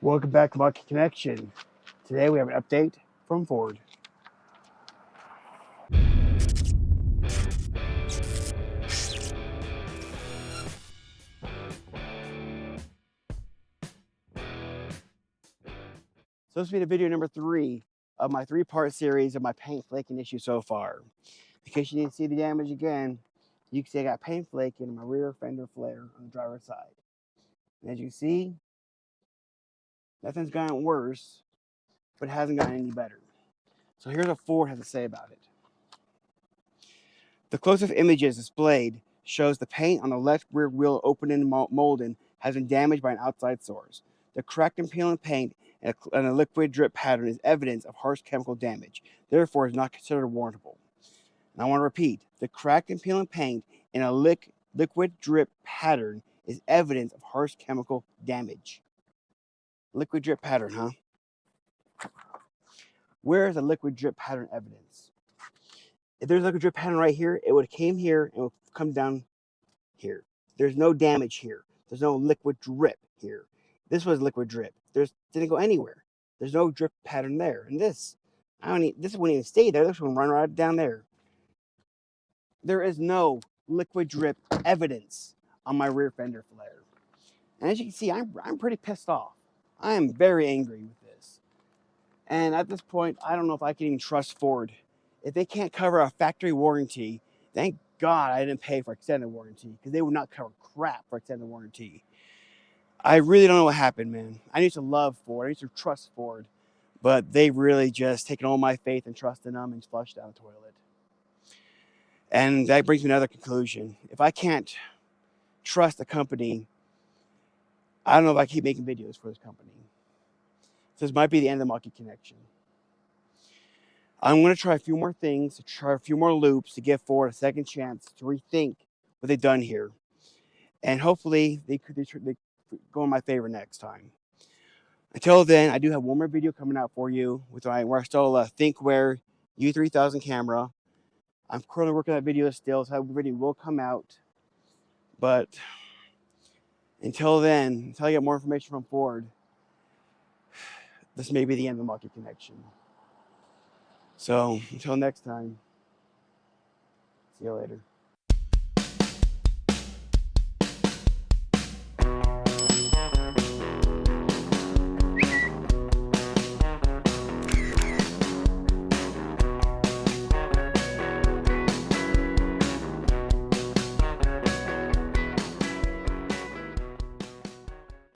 Welcome back to Mach-E Connection. Today we have an update from Ford. So this will be the video number 3 of my 3-part series of my paint flaking issue so far. In case you didn't see the damage again, you can see I got paint flaking in my rear fender flare on the driver's side. And as you can see, nothing's gotten worse, but it hasn't gotten any better. So here's what Ford has to say about it. The close-up images displayed shows the paint on the left rear wheel opening and molding has been damaged by an outside source. The cracked and peeling paint and a liquid drip pattern is evidence of harsh chemical damage, therefore is not considered warrantable. And I want to repeat, the cracked and peeling paint and a liquid drip pattern is evidence of harsh chemical damage. Liquid drip pattern, huh? Where is the liquid drip pattern evidence? If there's a liquid drip pattern right here, it would have came here and would come down here. There's no damage here. There's no liquid drip here. This was liquid drip. Didn't go anywhere. There's no drip pattern there. And this wouldn't even stay there. This would run right down there. There is no liquid drip evidence on my rear fender flare. And as you can see, I'm pretty pissed off. I am very angry with this. And at this point, I don't know if I can even trust Ford. If they can't cover a factory warranty, thank God I didn't pay for extended warranty, because they would not cover crap for extended warranty. I really don't know what happened, man. I used to love Ford. I used to trust Ford. But they really just taken all my faith and trust in them and flushed down the toilet. And that brings me to another conclusion. If I can't trust a company, I don't know if I keep making videos for this company. So this might be the end of the Mach-E Connection. I'm going to try a few more things, to try a few more loops to give Ford a second chance to rethink what they've done here. And hopefully they go in my favor next time. Until then, I do have one more video coming out for you with where I stole a ThinkWare U3000 camera. I'm currently working on that video still, so that video will come out. But until then, until I get more information from Ford, this may be the end of the Mach-E Connection. So until next time, see you later.